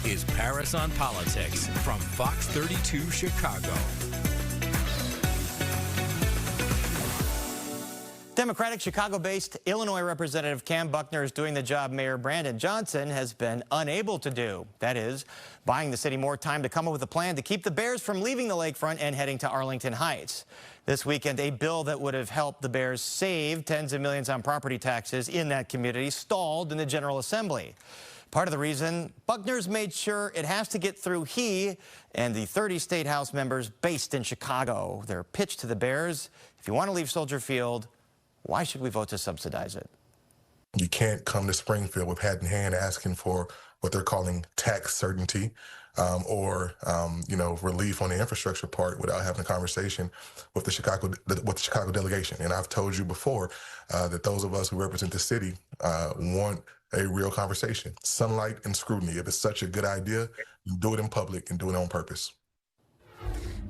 is Paris on Politics from Fox 32 Chicago. Democratic Chicago-based Illinois Representative Cam Buckner is doing the job Mayor Brandon Johnson has been unable to do. That is, buying the city more time to come up with a plan to keep the Bears from leaving the lakefront and heading to Arlington Heights. This weekend, a bill that would have helped the Bears save tens of millions on property taxes in that community stalled in the General Assembly. Part of the reason, Buckner's made sure it has to get through he and the 30 state House members based in Chicago. Their pitch to the Bears: if you want to leave Soldier Field, why should we vote to subsidize it? You can't come to Springfield with hat in hand asking for what they're calling tax certainty or relief on the infrastructure part without having a conversation with the Chicago delegation. And I've told you before that those of us who represent the city want a real conversation. Sunlight and scrutiny. If it's such a good idea, do it in public and do it on purpose.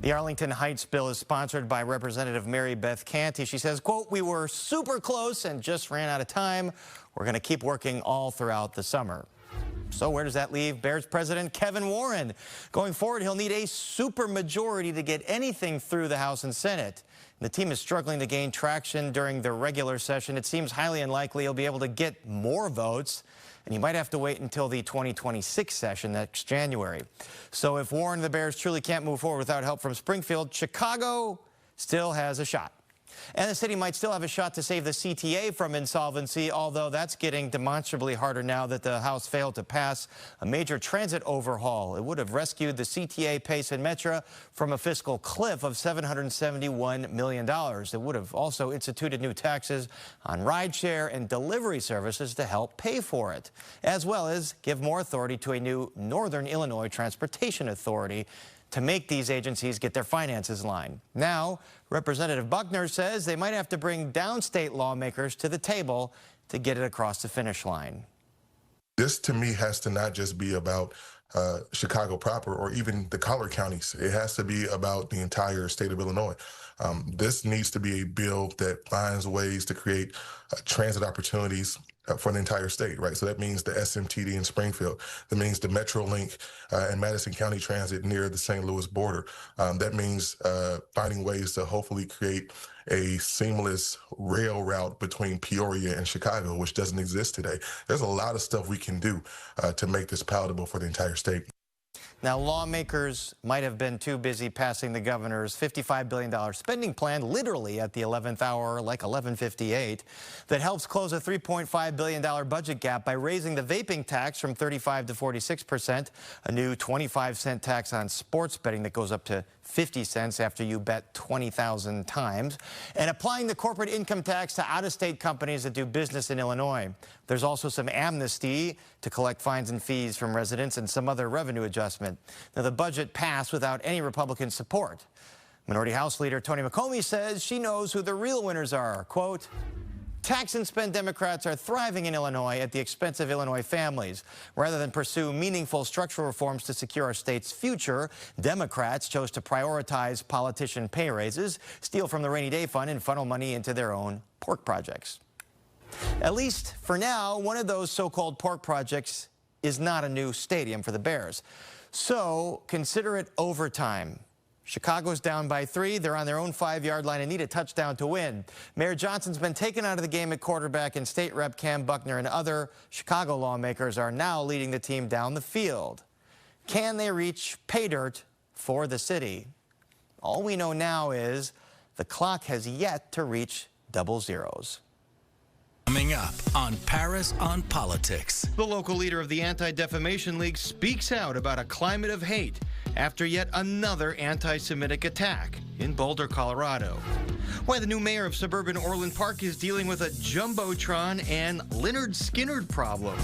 The Arlington Heights bill is sponsored by Representative Mary Beth Canty. She says, quote, "We were super close and just ran out of time. We're going to keep working all throughout the summer." So where does that leave Bears President Kevin Warren? Going forward, he'll need a supermajority to get anything through the House and Senate. The team is struggling to gain traction during the regular session. It seems highly unlikely he'll be able to get more votes, and he might have to wait until the 2026 session next January. So if Warren and the Bears truly can't move forward without help from Springfield, Chicago still has a shot. And the city might still have a shot to save the CTA from insolvency, although that's getting demonstrably harder now that the House failed to pass a major transit overhaul. It would have rescued the CTA, Pace, and Metra from a fiscal cliff of $771 million. It would have also instituted new taxes on rideshare and delivery services to help pay for it, as well as give more authority to a new Northern Illinois Transportation Authority to make these agencies get their finances in line. Now, Representative Buckner says they might have to bring downstate lawmakers to the table to get it across the finish line. This, to me, has to not just be about Chicago proper or even the collar counties. It has to be about the entire state of Illinois. This needs to be a bill that finds ways to create transit opportunities for the entire state, right? So that means the SMTD in Springfield. That means the MetroLink and Madison County Transit near the St. Louis border. That means finding ways to hopefully create a seamless rail route between Peoria and Chicago, which doesn't exist today. There's a lot of stuff we can do to make this palatable for the entire state. Now, lawmakers might have been too busy passing the governor's $55 billion spending plan, literally at the 11th hour, like 11:58, that helps close a $3.5 billion budget gap by raising the vaping tax from 35% to 46%, a new 25-cent tax on sports betting that goes up to 50 cents after you bet 20,000 times, and applying the corporate income tax to out-of-state companies that do business in Illinois. There's also some amnesty to collect fines and fees from residents and some other revenue adjustment. Now, the budget passed without any Republican support. Minority House Leader Tony McCombie says she knows who the real winners are. Quote, "Tax and spend Democrats are thriving in Illinois at the expense of Illinois families. Rather than pursue meaningful structural reforms to secure our state's future, Democrats chose to prioritize politician pay raises, steal from the rainy day fund, and funnel money into their own pork projects." At least for now, one of those so-called pork projects is not a new stadium for the Bears. So consider it overtime. Chicago's down by 3. They're on their own 5-yard line and need a touchdown to win. Mayor Johnson's been taken out of the game at quarterback, and State Rep Cam Buckner and other Chicago lawmakers are now leading the team down the field. Can they reach pay dirt for the city? All we know now is the clock has yet to reach double zeros. Coming up on Paris on Politics. The local leader of the Anti-Defamation League speaks out about a climate of hate after yet another anti-Semitic attack in Boulder, Colorado. Why the new mayor of suburban Orland Park is dealing with a jumbotron and Lynyrd Skynyrd problem.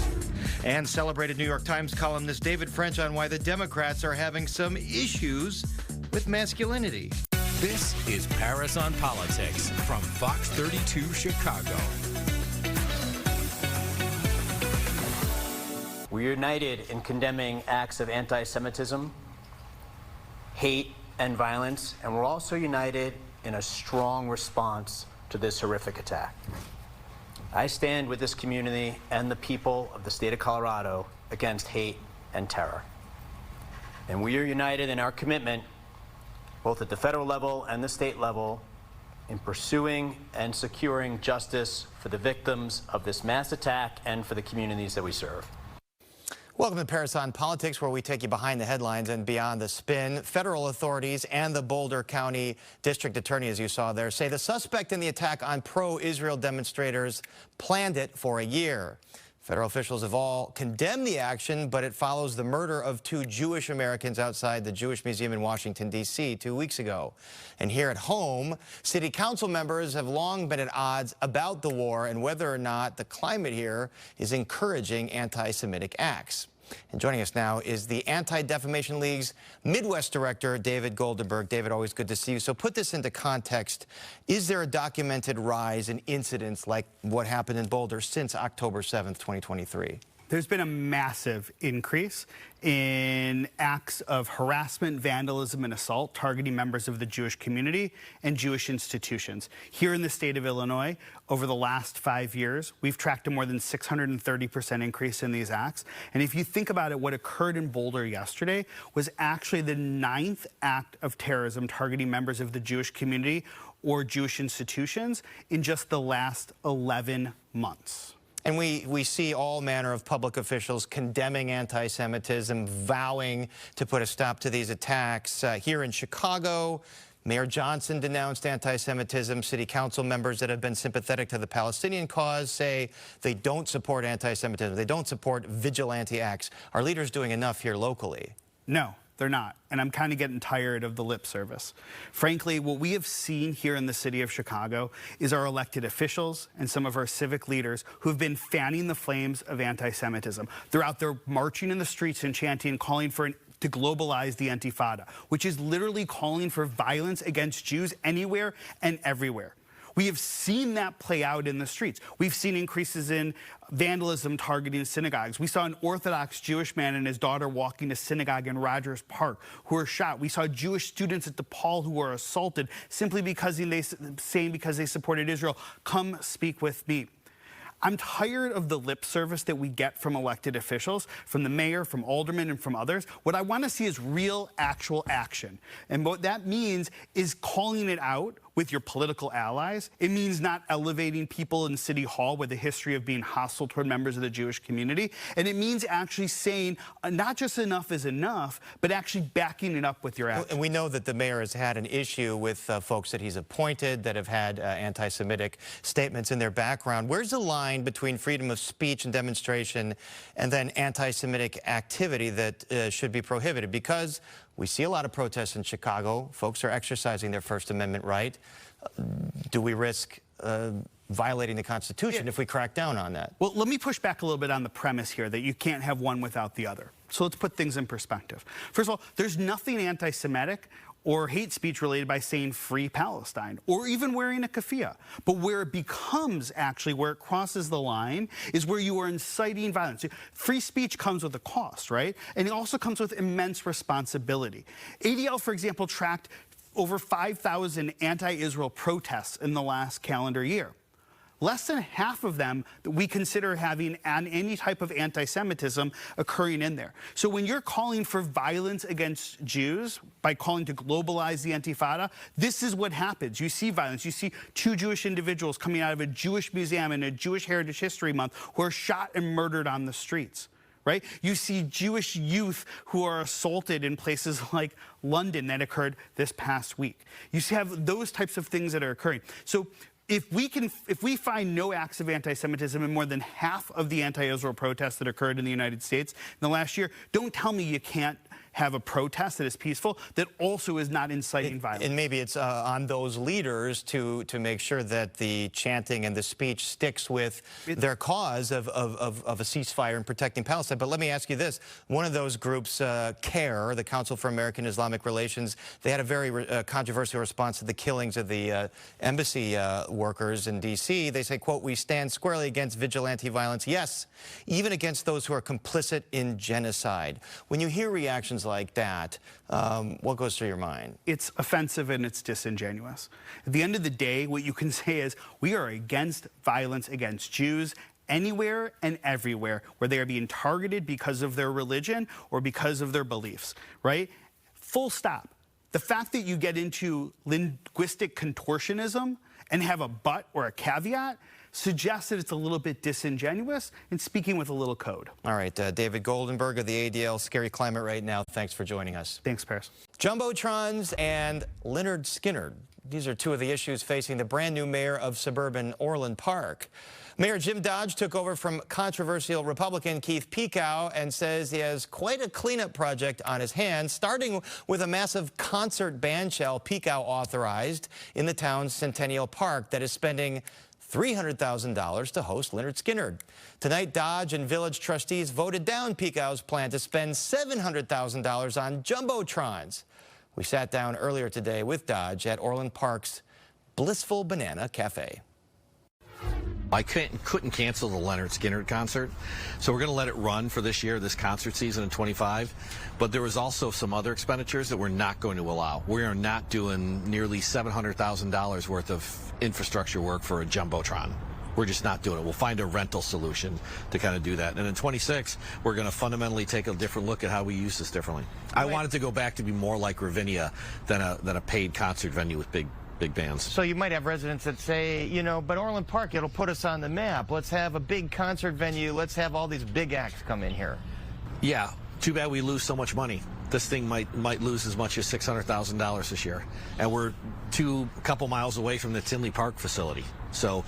And celebrated New York Times columnist David French on why the Democrats are having some issues with masculinity. This is Paris on Politics from Fox 32 Chicago. We're united in condemning acts of anti-Semitism, hate, and violence, and we're also united in a strong response to this horrific attack. I stand with this community and the people of the state of Colorado against hate and terror. And we are united in our commitment, both at the federal level and the state level, in pursuing and securing justice for the victims of this mass attack and for the communities that we serve. Welcome to Paris on Politics, where we take you behind the headlines and beyond the spin. Federal authorities and the Boulder County District Attorney, as you saw there, say the suspect in the attack on pro-Israel demonstrators planned it for a year. Federal officials have all condemned the action, but it follows the murder of 2 Jewish Americans outside the Jewish Museum in Washington, D.C. 2 weeks ago. And here at home, city council members have long been at odds about the war and whether or not the climate here is encouraging anti-Semitic acts. And joining us now is the Anti-Defamation League's Midwest Director, David Goldenberg. David, always good to see you. So put this into context. Is there a documented rise in incidents like what happened in Boulder since October 7th, 2023? There's been a massive increase in acts of harassment, vandalism, and assault targeting members of the Jewish community and Jewish institutions. Here in the state of Illinois, over the last 5 years, we've tracked a more than 630% increase in these acts. And if you think about it, what occurred in Boulder yesterday was actually the 9th act of terrorism targeting members of the Jewish community or Jewish institutions in just the last 11 months. And we see all manner of public officials condemning anti-Semitism, vowing to put a stop to these attacks. Here in Chicago, Mayor Johnson denounced anti-Semitism. City council members that have been sympathetic to the Palestinian cause say they don't support anti-Semitism. They don't support vigilante acts. Are leaders doing enough here locally? No, they're not. And I'm kind of getting tired of the lip service. Frankly, what we have seen here in the city of Chicago is our elected officials and some of our civic leaders who have been fanning the flames of anti-Semitism. They're out there marching in the streets and chanting, calling to globalize the Intifada, which is literally calling for violence against Jews anywhere and everywhere. We have seen that play out in the streets. We've seen increases in vandalism targeting synagogues. We saw an Orthodox Jewish man and his daughter walking to synagogue in Rogers Park who were shot. We saw Jewish students at DePaul who were assaulted simply because they supported Israel. Come speak with me. I'm tired of the lip service that we get from elected officials, from the mayor, from aldermen, and from others. What I want to see is real, actual action. And what that means is calling it out with your political allies. It means not elevating people in City Hall with a history of being hostile toward members of the Jewish community. And it means actually saying not just enough is enough, but actually backing it up with your action. And we know that the mayor has had an issue with folks that he's appointed that have had anti-Semitic statements in their background. Where's the line between freedom of speech and demonstration and then anti-Semitic activity that should be prohibited? Because we see a lot of protests in Chicago. Folks are exercising their First Amendment right. Do we risk violating the Constitution if we crack down on that? Well, let me push back a little bit on the premise here that you can't have one without the other. So let's put things in perspective. First of all, there's nothing anti-Semitic or hate speech related by saying free Palestine or even wearing a keffiyeh. But where it becomes actually, where it crosses the line is where you are inciting violence. Free speech comes with a cost, right? And it also comes with immense responsibility. ADL, for example, tracked over 5,000 anti-Israel protests in the last calendar year. Less than half of them that we consider having any type of anti-Semitism occurring in there. So when you're calling for violence against Jews by calling to globalize the Intifada, this is what happens. You see violence. You see 2 Jewish individuals coming out of a Jewish museum in a Jewish Heritage History Month who are shot and murdered on the streets. Right? You see Jewish youth who are assaulted in places like London that occurred this past week. You have those types of things that are occurring. So if we find no acts of anti-Semitism in more than half of the anti-Israel protests that occurred in the United States in the last year, don't tell me you can't have a protest that is peaceful, that also is not inciting violence. And maybe it's on those leaders to make sure that the chanting and the speech sticks with their cause of a ceasefire and protecting Palestine. But let me ask you this. One of those groups, CARE, the Council for American Islamic Relations, they had a very controversial response to the killings of the embassy workers in D.C. They say, quote, "We stand squarely against vigilante violence, yes, even against those who are complicit in genocide." When you hear reactions like that, what goes through your mind? It's offensive and it's disingenuous. At the end of the day, what you can say is we are against violence against Jews anywhere and everywhere where they are being targeted because of their religion or because of their beliefs, right? Full stop. The fact that you get into linguistic contortionism and have a but or a caveat suggests that it's a little bit disingenuous and speaking with a little code. All right, David Goldenberg of the ADL, Scary Climate Right Now. Thanks for joining us. Thanks, Paris. Jumbotrons and Lynyrd Skynyrd. These are two of the issues facing the brand new mayor of suburban Orland Park. Mayor Jim Dodge took over from controversial Republican Keith Pekow and says he has quite a cleanup project on his hands, starting with a massive concert band shell Pekow authorized in the town's Centennial Park that is spending $300,000 to host Lynyrd Skynyrd. Tonight, Dodge and village trustees voted down Pekow's plan to spend $700,000 on Jumbotrons. We sat down earlier today with Dodge at Orland Park's Blissful Banana Cafe. I couldn't cancel the Lynyrd Skynyrd concert, so we're going to let it run for this year, this concert season in 25. But there was also some other expenditures that we're not going to allow. We are not doing nearly $700,000 worth of infrastructure work for a Jumbotron. We're just not doing it. We'll find a rental solution to kind of do that. And in 26, we're going to fundamentally take a different look at how we use this differently. I want it to go back to be more like Ravinia than a paid concert venue with big bands. So you might have residents that say, you know, but Orland Park, it'll put us on the map. Let's have a big concert venue. Let's have all these big acts come in here. Yeah, too bad we lose so much money. This thing might lose as much as $600,000 this year. And we're a couple miles away from the Tinley Park facility. So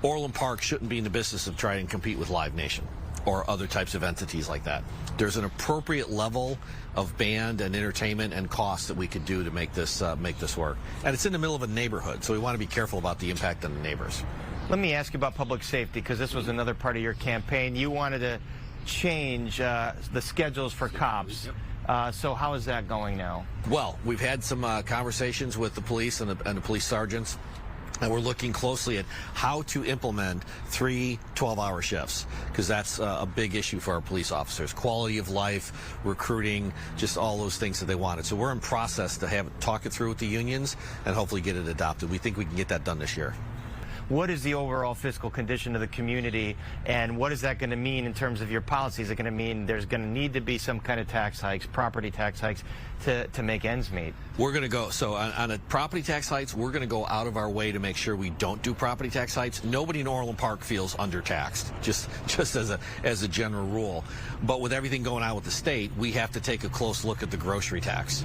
Orland Park shouldn't be in the business of trying to compete with Live Nation or other types of entities like that. There's an appropriate level of band and entertainment and cost that we could do to make this work. And it's in the middle of a neighborhood, so we want to be careful about the impact on the neighbors. Let me ask you about public safety, because this was another part of your campaign. You wanted to change the schedules for cops. So how is that going now? Well, we've had some conversations with the police and the police sergeants. And we're looking closely at how to implement 3 12-hour shifts, because that's a big issue for our police officers. Quality of life, recruiting, just all those things that they wanted. So we're in process to talk it through with the unions and hopefully get it adopted. We think we can get that done this year. What is the overall fiscal condition of the community, and what is that going to mean in terms of your policies? Is it going to mean there's going to need to be some kind of tax hikes, property tax hikes, to make ends meet? We're going to go, so on a property tax hikes, we're going to go out of our way to make sure we don't do property tax hikes. Nobody in Orland Park feels undertaxed, just as a general rule. But with everything going on with the state, we have to take a close look at the grocery tax.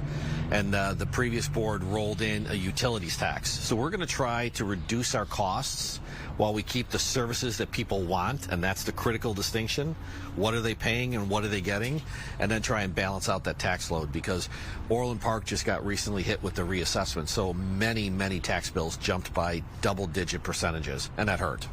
And the previous board rolled in a utilities tax. So we're going to try to reduce our costs while we keep the services that people want, and that's the critical distinction. What are they paying and what are they getting? And then try and balance out that tax load, because Orland Park just got recently hit with the reassessment. So many tax bills jumped by double-digit percentages, and that hurt.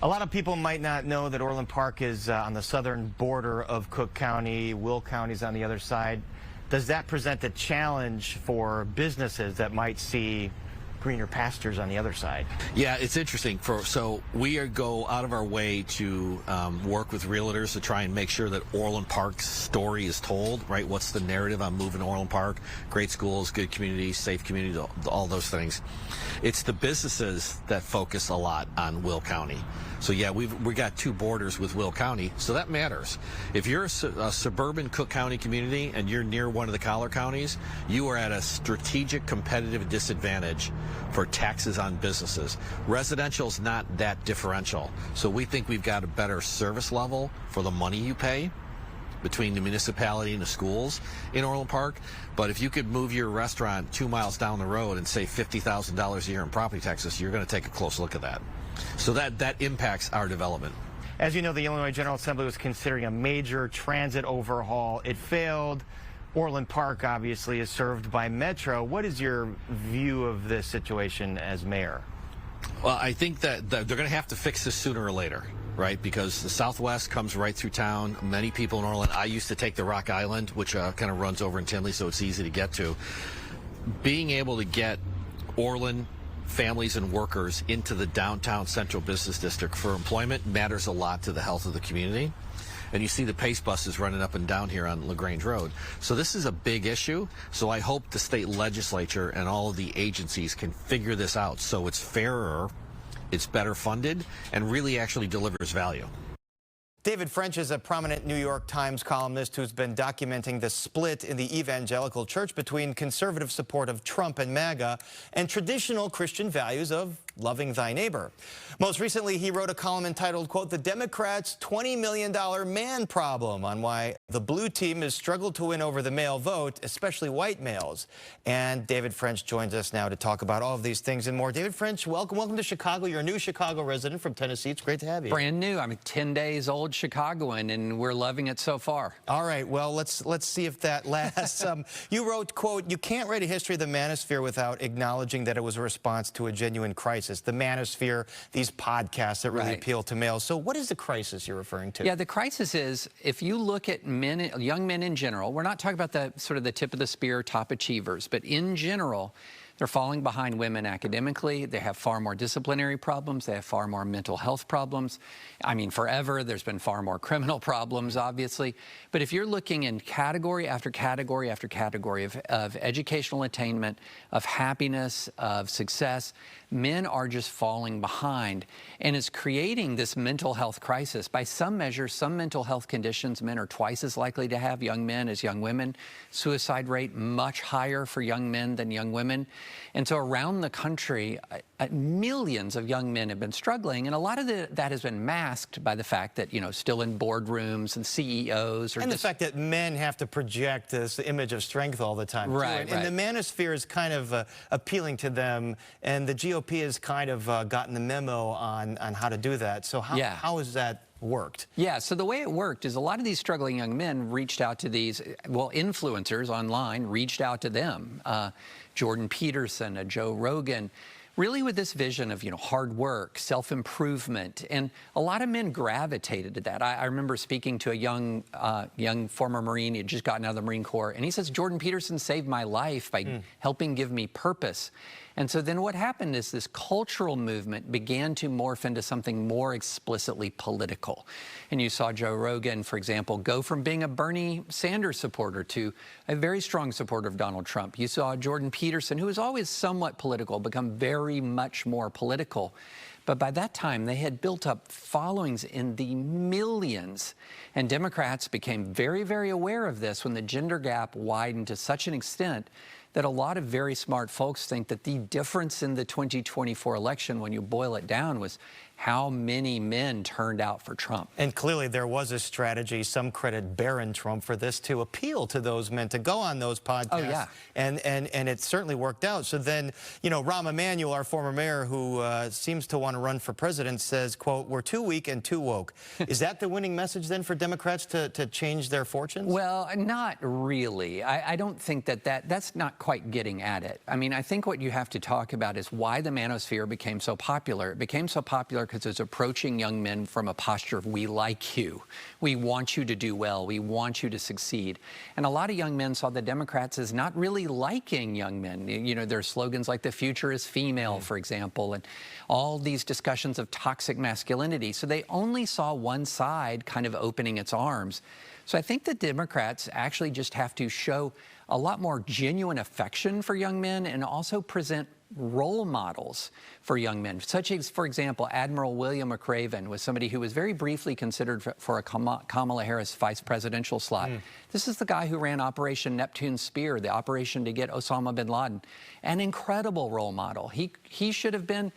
A lot of people might not know that Orland Park is on the southern border of Cook County. Will County's on the other side. Does that present a challenge for businesses that might see greener pastures on the other side? Yeah, it's interesting. So we go out of our way to work with realtors to try and make sure that Orland Park's story is told, right? What's the narrative on moving to Orland Park? Great schools, good community, safe community, all those things. It's the businesses that focus a lot on Will County. So yeah, we got 2 borders with Will County, so that matters. If you're a suburban Cook County community and you're near one of the collar counties, you are at a strategic competitive disadvantage for taxes on businesses. Residential's not that differential, so we think we've got a better service level for the money you pay between the municipality and the schools in Orland Park. But if you could move your restaurant 2 miles down the road and save $50,000 a year in property taxes, you're going to take a close look at that. So that impacts our development. As you know, the Illinois General Assembly was considering a major transit overhaul. It failed. Orland Park obviously is served by Metro. What is your view of this situation as mayor? Well, I think that they're going to have to fix this sooner or later, right? Because the Southwest comes right through town. Many people in Orland, I used to take the Rock Island, which kind of runs over in Tinley, so it's easy to get to. Being able to get Orland families and workers into the downtown central business district for employment matters a lot to the health of the community. And you see the pace buses running up and down here on LaGrange Road. So this is a big issue. So I hope the state legislature and all of the agencies can figure this out so it's fairer, it's better funded, and really actually delivers value. David French is a prominent New York Times columnist who's been documenting the split in the evangelical church between conservative support of Trump and MAGA and traditional Christian values of loving thy neighbor. Most recently, he wrote a column entitled, quote, "The Democrats' $20 million man problem," on why the blue team has struggled to win over the male vote, especially white males. And David French joins us now to talk about all of these things and more. David French, welcome to Chicago. You're a new Chicago resident from Tennessee. It's great to have you. Brand new. I'm a 10 days old Chicagoan, and we're loving it so far. All right. Well, let's see if that lasts. You wrote, quote, "You can't write a history of the manosphere without acknowledging that it was a response to a genuine crisis." The manosphere, these podcasts that really appeal to males. So what is the crisis you're referring to? Yeah, the crisis is, if you look at men, young men in general, we're not talking about the sort of the tip of the spear top achievers, but in general, they're falling behind women academically. They have far more disciplinary problems. They have far more mental health problems. I mean, forever, there's been far more criminal problems, obviously. But if you're looking in category after category after category of educational attainment, of happiness, of success, men are just falling behind. And it's creating this mental health crisis. By some measures, some mental health conditions, men are twice as likely to have, young men as young women. Suicide rate much higher for young men than young women. And so around the country, millions of young men have been struggling, and a lot of that has been masked by the fact that, you know, still in boardrooms and CEOs. And the fact that men have to project this image of strength all the time. Right, too. And the manosphere is kind of appealing to them, and the GOP has kind of gotten the memo on how to do that. So how has that worked? Yeah, so the way it worked is a lot of these struggling young men reached out to these, well, influencers online reached out to them. Jordan Peterson, Joe Rogan, really with this vision of, you know, hard work, self-improvement, and a lot of men gravitated to that. I remember speaking to a young former Marine. He had just gotten out of the Marine Corps, and he says, "Jordan Peterson saved my life by helping give me purpose." And so then what happened is this cultural movement began to morph into something more explicitly political. And you saw Joe Rogan, for example, go from being a Bernie Sanders supporter to a very strong supporter of Donald Trump. You saw Jordan Peterson, who was always somewhat political, become very much more political. But by that time, they had built up followings in the millions. And Democrats became very, very aware of this when the gender gap widened to such an extent that a lot of very smart folks think that the difference in the 2024 election, when you boil it down, was how many men turned out for Trump. And clearly there was a strategy, some credit Barron Trump for this, to appeal to those men, to go on those podcasts. Oh, yeah. And it certainly worked out. So then, you know, Rahm Emanuel, our former mayor, who seems to want to run for president, says, quote, "We're too weak and too woke." Is that the winning message then for Democrats to change their fortunes? Well, not really. I don't think that's not quite getting at it. I mean, I think what you have to talk about is why the manosphere became so popular. It became so popular because it's approaching young men from a posture of, we like you, we want you to do well, we want you to succeed. And a lot of young men saw the Democrats as not really liking young men. You know, their slogans like "the future is female," for example, and all these discussions of toxic masculinity. So they only saw one side kind of opening its arms. So I think the Democrats actually just have to show a lot more genuine affection for young men and also present role models for young men, such as, for example, Admiral William McRaven was somebody who was very briefly considered for a Kamala Harris vice presidential slot. This is the guy who ran Operation Neptune Spear, the operation to get Osama bin Laden. An incredible role model. He should have been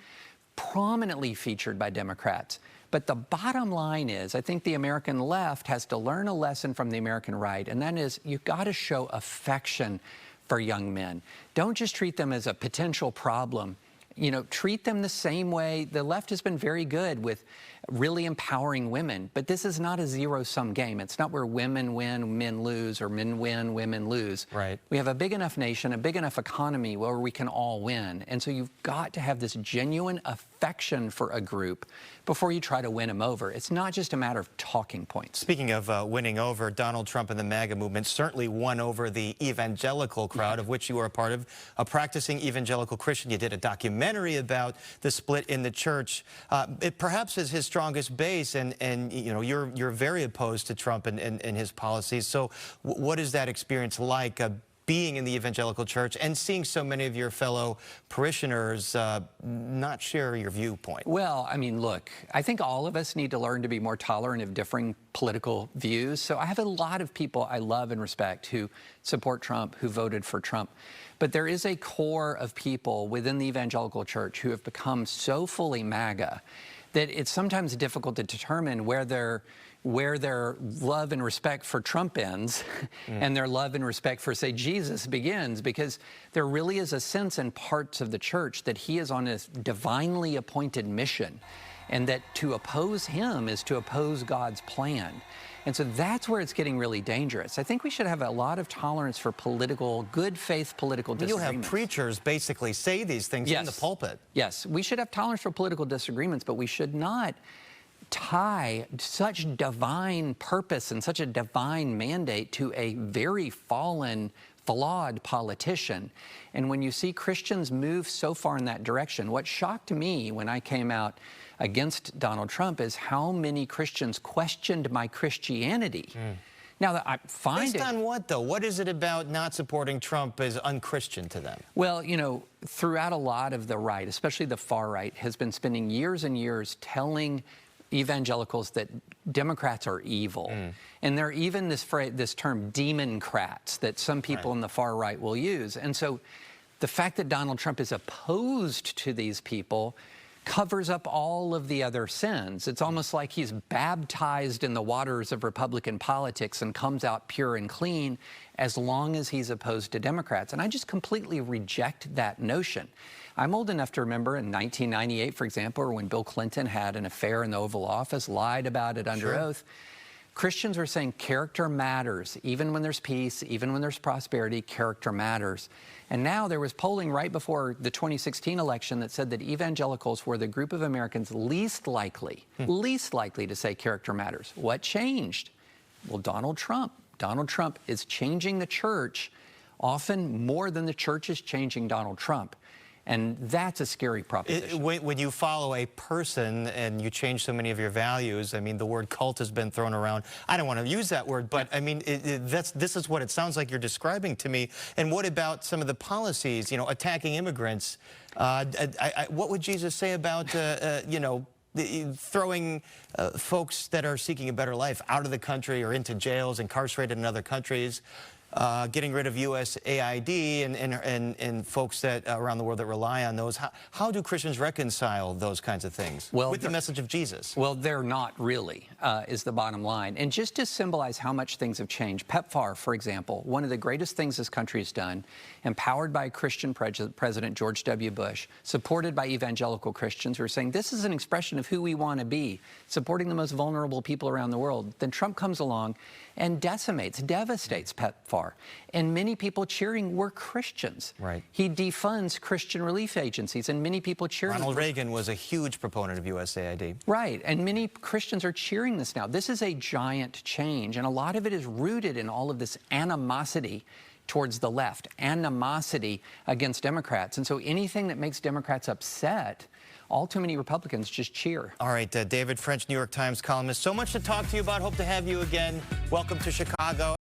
prominently featured by Democrats. But the bottom line is, I think the American left has to learn a lesson from the American right, and that is, you've got to show affection for young men. Don't just treat them as a potential problem. You know, treat them the same way. The left has been very good with really empowering women, but this is not a zero-sum game. It's not where women win, men lose, or men win, women lose. Right. We have a big enough nation, a big enough economy where we can all win. And so you've got to have this genuine affection for a group before you try to win them over. It's not just a matter of talking points. Speaking of winning over, Donald Trump and the MAGA movement certainly won over the evangelical crowd, of which you are a part of, a practicing evangelical Christian. You did a documentary about the split in the church. It perhaps is his strongest base, and you know, you're very opposed to Trump and his policies. So what is that experience like, being in the evangelical church and seeing so many of your fellow parishioners not share your viewpoint? Well, I mean, look, I think all of us need to learn to be more tolerant of differing political views. So I have a lot of people I love and respect who support Trump, who voted for Trump. But there is a core of people within the evangelical church who have become so fully MAGA that it's sometimes difficult to determine where their love and respect for Trump ends and their love and respect for, say, Jesus begins, because there really is a sense in parts of the church that he is on a divinely appointed mission, and that to oppose him is to oppose God's plan. And so that's where it's getting really dangerous. I think we should have a lot of tolerance for good faith political disagreements. You'll have preachers basically say these things in the pulpit. Yes, we should have tolerance for political disagreements, but we should not tie such divine purpose and such a divine mandate to a very fallen, flawed politician. And when you see Christians move so far in that direction, what shocked me when I came out against Donald Trump is how many Christians questioned my Christianity. Now, I find Based on what, though? What is it about not supporting Trump as unchristian to them? Well, you know, throughout a lot of the right, especially the far right, has been spending years and years telling evangelicals that Democrats are evil. And there are even this term democrats that some people in the far right will use. And so the fact that Donald Trump is opposed to these people covers up all of the other sins. It's almost like he's baptized in the waters of Republican politics and comes out pure and clean as long as he's opposed to Democrats. And I just completely reject that notion. I'm old enough to remember in 1998, for example, when Bill Clinton had an affair in the Oval Office, lied about it under oath. Christians were saying character matters. Even when there's peace, even when there's prosperity, character matters. And now there was polling right before the 2016 election that said that evangelicals were the group of Americans least likely to say character matters. What changed? Well, Donald Trump. Donald Trump is changing the church often more than the church is changing Donald Trump. And that's a scary proposition. When you follow a person and you change so many of your values, I mean, the word cult has been thrown around. I don't want to use that word, but I mean, this is what it sounds like you're describing to me. And what about some of the policies, you know, attacking immigrants? What would Jesus say about, you know, throwing folks that are seeking a better life out of the country or into jails, incarcerated in other countries? Getting rid of USAID and folks that around the world that rely on those. How do Christians reconcile those kinds of things with the message of Jesus? Well, they're not really, is the bottom line. And just to symbolize how much things have changed, PEPFAR, for example, one of the greatest things this country has done, empowered by Christian President George W. Bush, supported by evangelical Christians who are saying this is an expression of who we want to be, supporting the most vulnerable people around the world. Then Trump comes along and devastates PEPFAR. And many people cheering were Christians. Right. He defunds Christian relief agencies, and many people cheering. Ronald Reagan was a huge proponent of USAID. Right, and many Christians are cheering this now. This is a giant change, and a lot of it is rooted in all of this animosity towards the left, animosity against Democrats. And so anything that makes Democrats upset, all too many Republicans just cheer. All right, David French, New York Times columnist. So much to talk to you about. Hope to have you again. Welcome to Chicago.